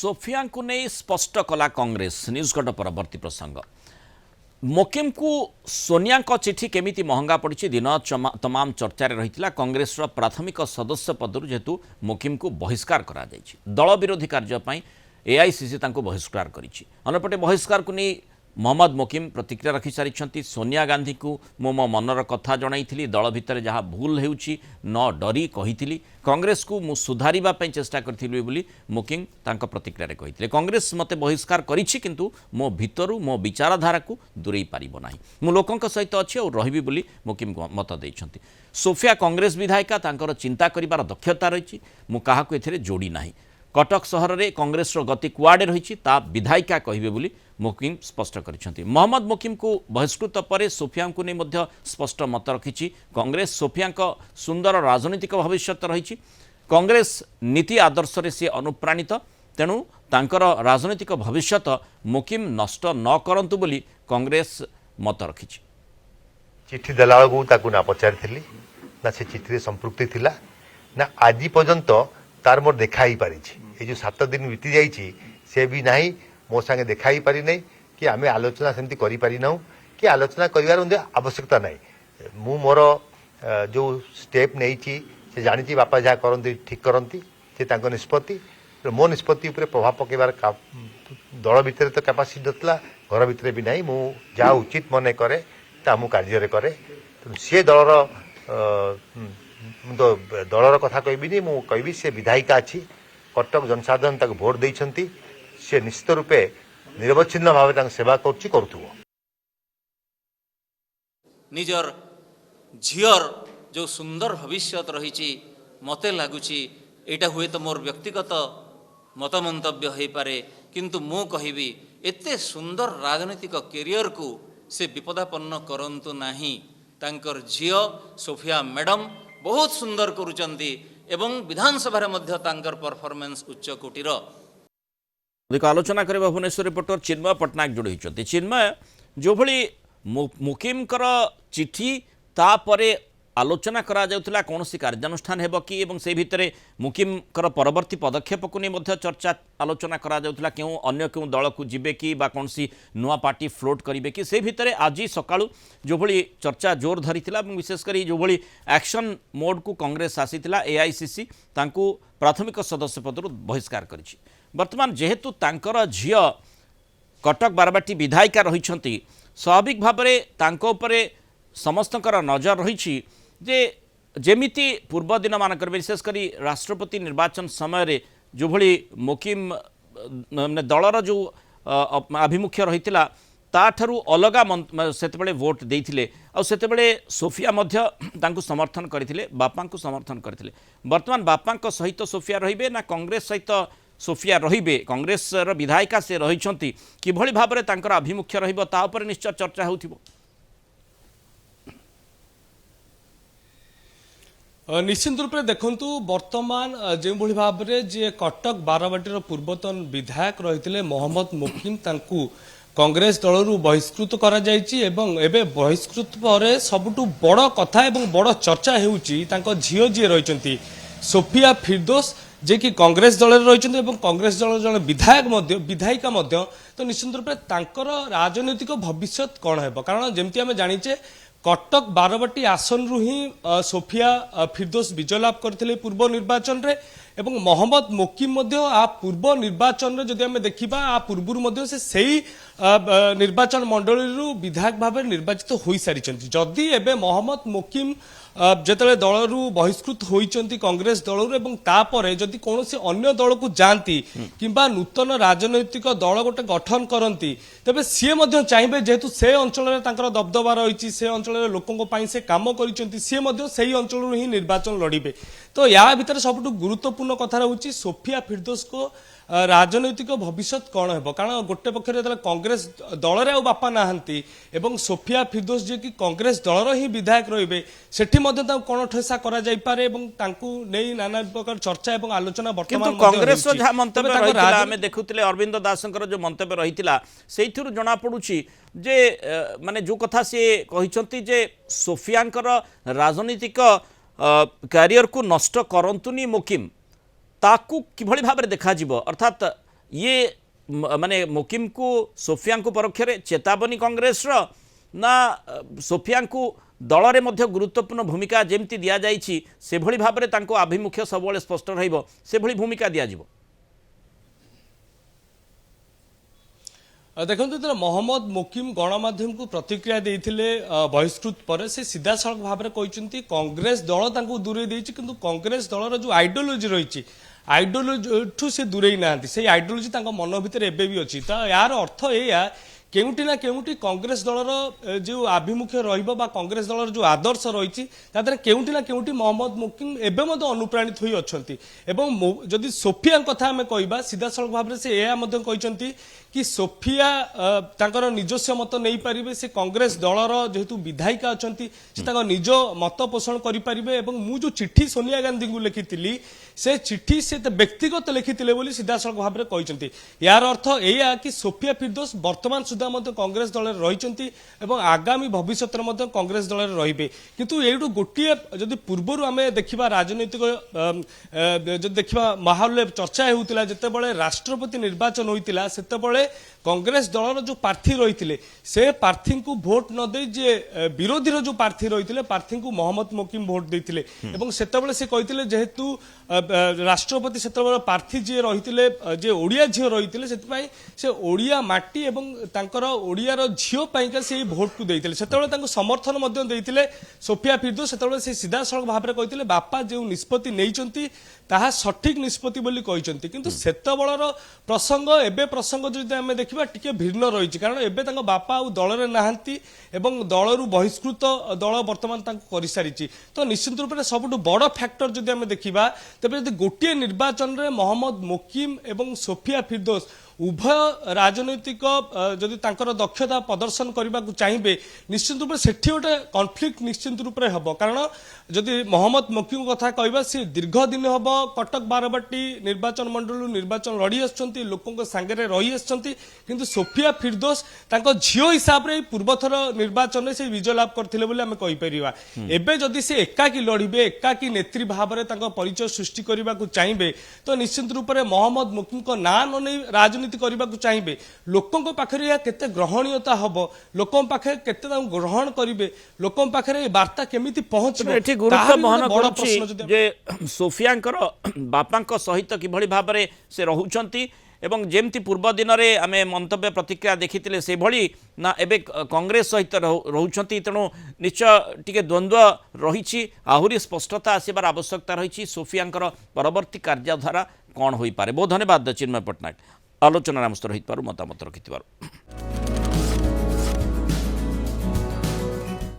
Sophia को नहीं स्पष्ट कला कांग्रेस न्यूजगढ़ परवर्ती प्रसंग मोकिम को सोनिया को चिठी केमिति महंगा पड़ी दिन तमाम चर्चा रही कांग्रेस प्राथमिक सदस्य पदर जेहेतु मोकिम को बहिष्कार करा दल विरोधी कार्यपाई एआईसीसी बहिष्कार करपटे बहिष्कार को नहीं मोहम्मद मोकिम प्रतिक्रिया रखी सारी सोनिया गांधी को मो मनर कथा जन दल भितर जहाँ भूल हो न डरी कही कांग्रेस को मु सुधारिबा पई चेष्टा करथिलि बोली मोकिम तांका प्रतिक्रिया कही कांग्रेस मते बहिष्कार करिछि किंतु मो भितरु मो विचारधारा को दूरेई पारिबो नाही मु लोकंक सहित अछि और रहिबी बोली मोकिम मत दैछंती। सोफिया कांग्रेस विधायिका तांकर चिंता करिबार दक्षता रहिछि मु काहाकु एथिरे जोड़ी नाही कटक सहर में कांग्रेस गति कुआड़े रही विधायिका कहे बोली मोकिम स्पष्ट कर मोहम्मद मोकिम को बहिष्कृत पर सोफिया को नहीं स्पष्ट मत रखी कांग्रेस सोफिया सुंदर राजनीतिक भविष्य रही कांग्रेस नीति आदर्श से सी अनुप्राणित तेणु तांकर राजनीतिक भविष्य मोकिम नष्ट न करंतु बोली कांग्रेस मत रखी। चिठी देला को ना पचारि ना से चिठी संपृक्ति थिला ना आज पर्यंत तार मोर देखा ही पारी ये जो 7 दिन बीती जाइए से भी ना मो संगे देखा ही पारी नहीं कि आम आलोचना सेमती करि पारी ना कि आलोचना कर आवश्यकता ना मु मोर जो स्टेप नहीं से जानी बापा जहाँ करती ठीक करती से निष्पत्ति मो निष्पत्ति प्रभाव पकेबार दल भितर तो कैपासिटी नथला घर भितर भी ना मु जहाँ उचित मन करे ता मु कार्य करे सी दलर तो दलर कथा कहबी मु कहबी से विधायिका अच्छी कटक जनसाधारण ताको भोट देइछंती से निश्चित रूपे निरवच्छिन्न भाव सेवा करुथुव निजर झियर जो सुंदर भविष्य रही मते लगुच एटा हुए तो मोर व्यक्तिगत मत मंतव्य हो पारे किंतु मु कहबी एते सुंदर राजनीतिक कैरियर को से विपदापन्न करंतु नाही तांकर झियो सोफिया मैडम बहुत सुंदर करुचंती एवं विधानसभा मध्य तांकर परफॉर्मेंस उच्च कोटीर अधिक आलोचना करबा भुवनेश्वर रिपोर्टर चिन्मय पटनायक जोड़ी होती। चिन्मय जो भली मुकिमकर चिठी तापरे आलोचना करा जाउतला कौनसी कार्यानुष्ठान हेबो कि एवं से भितरे मुकिमकर परवर्ती पदक्षेप को नहीं मध्य चर्चा आलोचना करा जाउतला क्यों अन्य क्यों दल को जिबे कि बा कौनसी नुआ पार्टी फ्लोट करिवे कि से भितरे आज सकाळु जो भली चर्चा जोर धरिथिला एवं विशेषकर जो भली एक्शन मोड को कांग्रेस आसीथिला एआईसीसी तांकु प्राथमिक सदस्य पदरु बहिष्कार करिछि वर्तमान जेहेतु तांकर झियो कटक बारबाटी विधायिका रहिछंती स्वाभाविक भाबरे तांको उपरे समस्तकर नजर रही जे जेमिति पूर्व दिन मानक विशेषकर राष्ट्रपति निर्वाचन समय रे जो भली मोकिम दलर जो आभिमुख्य रही ताठू अलग सेतबेले वोट देइथिले आ सेतबेले सोफिया मध्य तांकु समर्थन करथिले बापा को समर्थन करथिले वर्तमान बापा सहित सोफिया रहिबे ना कांग्रेस सहित सोफिया रहिबे कांग्रेस रो विधायिका से रहिछंती किभली भाबरे तांकर आभिमुख्य रहिबो ता उपर निश्चय चर्चा होउथिबो। निश्चित रूप से देखु वर्तमान जो भाव में जे कटक बारवाटीर पूर्वतन विधायक रही मोहम्मद मोकिम तांकु कांग्रेस दलरू बहिष्कृत करा जायछि एवं एबे बहिष्कृत पर सबुठु बड़ कथा एवं बड़ चर्चा हेउछि तांको झियो जी रहिछंती सोफिया फिरदोस जे कि कांग्रेस दल रही एवं कांग्रेस दल जन विधायक विधायिका तो निश्चित रूप से तांकर राजनैतिक भविष्य कौन है कारण जमती आम जाचे कटक बारवाटी आसन रु ही सोफिया फिरदोस विजय लाभ करते पूर्व निर्वाचन रे एवं मोहम्मद मोकिम आ पूर्व निर्वाचन रे जदि आम देखा आ पूर्व से सही निर्वाचन मंडली विधायक भाव निर्वाचित हो सारी जदि एबे मोहम्मद मोकिम जिते दलू बहिष्कृत होती कांग्रेस दलू एवं तापर जदि कौन से अन्य दल को जाती किंबा नूतन राजनैतिक दल गोटे गठन करती तेबे सी चाहिए जेहेतु से अंचल दबदबा रही से अंचल लोकों से काम कर अंचल ही निर्वाचन लड़े तो या भितर सब गुरुत्वपूर्ण कथा रही सोफिया फिरदोस को राजनैतिक भविष्य कौन है कारण गोटे पक्ष कांग्रेस दल रे बापा नहांती एवं सोफिया फिरदोस जे कि कांग्रेस दलर ही विधायक रहिबे सेठी मध्ये कौन ठेसा करा जाय पारे एवं तांकु नै नाना प्रकार चर्चा एवं आलोचना वर्तमान कांग्रेस जहाँ मंतव्य रहितिला आमे देखुतिले अरविंद दासंकर जो मंतव्य रहितिला सेइथुर जणा पडुची जे माने जो कथा से कहिसंती जे सोफियांकर राजनीतिक कैरियर को नष्ट करंतुनी मोकिम ताकू किभली भाव देखा अर्थात ये माने मुकिम को सोफिया को परोक्षरे चेतावनी कांग्रेस रो ना सोफिया को दल रे मध्य गुरुत्वपूर्ण भूमिका जेमती दिया जाइछि से भली भाबरे तांको आभिमुख्य सबले स्पष्ट रहिबो से भली भूमिका दिया जिवो। देखो जो मोहम्मद मुकिम गणमाध्यम को प्रतिक्रिया देते बहिष्कृत पर से सीधा सड़क भाव में कहते कांग्रेस दल तांको दूरे देछि किंतु कांग्रेस दलर जो आइडियोलोजी रही आइडियोलोजी ठू से दूरे ना से आइडियोलोजी तांको मन भितर एबे भी अछि तो यार अर्थ एया केउटी ना केउटी कांग्रेस दलर जो आभिमुख्य रहिबो बा कांग्रेस दलर जो आदर्श रही केउटी ना केउटी मोहम्मद मुकिम एबे मध्य अनुप्राणित होई अछंती एवं जदि सोफिया कथा हमें कहबा सीधा सड़क भाव से एया मध्य कहचंती कि सोफिया तांकर निजस्व मत नहीं पारिबे से कांग्रेस दलर जेहेतु विधायिका अछंती से तांकर निज मत पोषण करि पारिबे एवं मु जो चिट्ठी सोनिया गांधी को लिखितिली से चिट्ठी से व्यक्तिगत लिखितिले बोली सीधा सड़क भाव में कहचंती यार अर्थ एया कि सोफिया फिरदौस वर्तमान सुधा मध्य कांग्रेस दल रही एवं आगामी भविष्य में कांग्रेस दल रहिबे किंतु एठू गोटे जदि पूर्वरु आमे देखिबा राजनीतिक जदि देखिबा माहौल चर्चा हेउतिला जेतेबेले राष्ट्रपति निर्वाचन होइतिला सेतेबेले कांग्रेस दलर जो प्रार्थी रही से प्रार्थी को भोट न दे जे विरोधी जो प्रार्थी रही प्रार्थी को मोहम्मद मुकिम भोट देते से से कहते जेहेतु राष्ट्रपति से प्रार्थी जी रही जे ओडिया झील रही से ओडिया माटी एवं तांकर ओडियार झील पाइका से भोट को देते से समर्थन देते सोफिया फिरदौस से सीधा सड़क भाव में कहते बापा जो निष्पत्ति नहीं ताहा सठिक निष्पत्ति बोली कहते किंतु सेतबेलर प्रसंग एबे प्रसंग जो आम देखा टिके भिन्न रही कारण एबे तांको बापा आ दल में नहांती एवं दलरू बहिष्कृत दल वर्तमान कर सारी तो निश्चित रूप से सबुठ बड़ फैक्टर जदि आम देखा तेज जब गोटे निर्वाचन में मोहम्मद मुकिम एवं सोफिया फिरदौस उभय राजनैतिक जदि तांकर दक्षता प्रदर्शन करने को चाहिए निश्चित रूप से गोटे कन्फ्लिक्ट निश्चित रूप से हम कारण जदि मोहम्मद मुकिम कथा कहबा सी दीर्घ दिन हम कटक बारवाटी निर्वाचन मंडल निर्वाचन लड़ी आसुच्चंती लोकों सांगे रही आसुच्चंती किंतु सोफिया फिरदौस तांको झियो हिसाब रे पूर्वथर निर्वाचन में से विजय लाभ करथिले बोली आमे कहि परिबा एबे जदि से एकाकी लड़िबे एकाकी नेत्री भाव में तांको परिचय सृष्टि करने को चाहिए तो निश्चित रूप से मोहम्मद मुकिम को ना न राजनीति करने को चाहिए लोकों पाखे यह केते ग्रहणीयता हम लोकों पाखे केते ग्रहण करेंगे लोकों पाखे वार्ता केमिति पहुंचबे गुरुत्व बहन करुछि जे सोफियांकर बापांक सहित किभଳି भाबरे से रहुचंती एवं जेमती पूर्व दिन में आम मंतव्य प्रतिक्रिया देखी से भली ना एबे कांग्रेस सहित रहुचंती तेणु निश्चय टिके द्वंद्व रही आहुरी स्पष्टता आसबार आवश्यकता रही सोफियांकर परवर्ती कार्यधारा कौन हो पारे। बहुत धन्यवाद चिन्मय पट्टनायक आलोचना आम सहित मतामत रखि।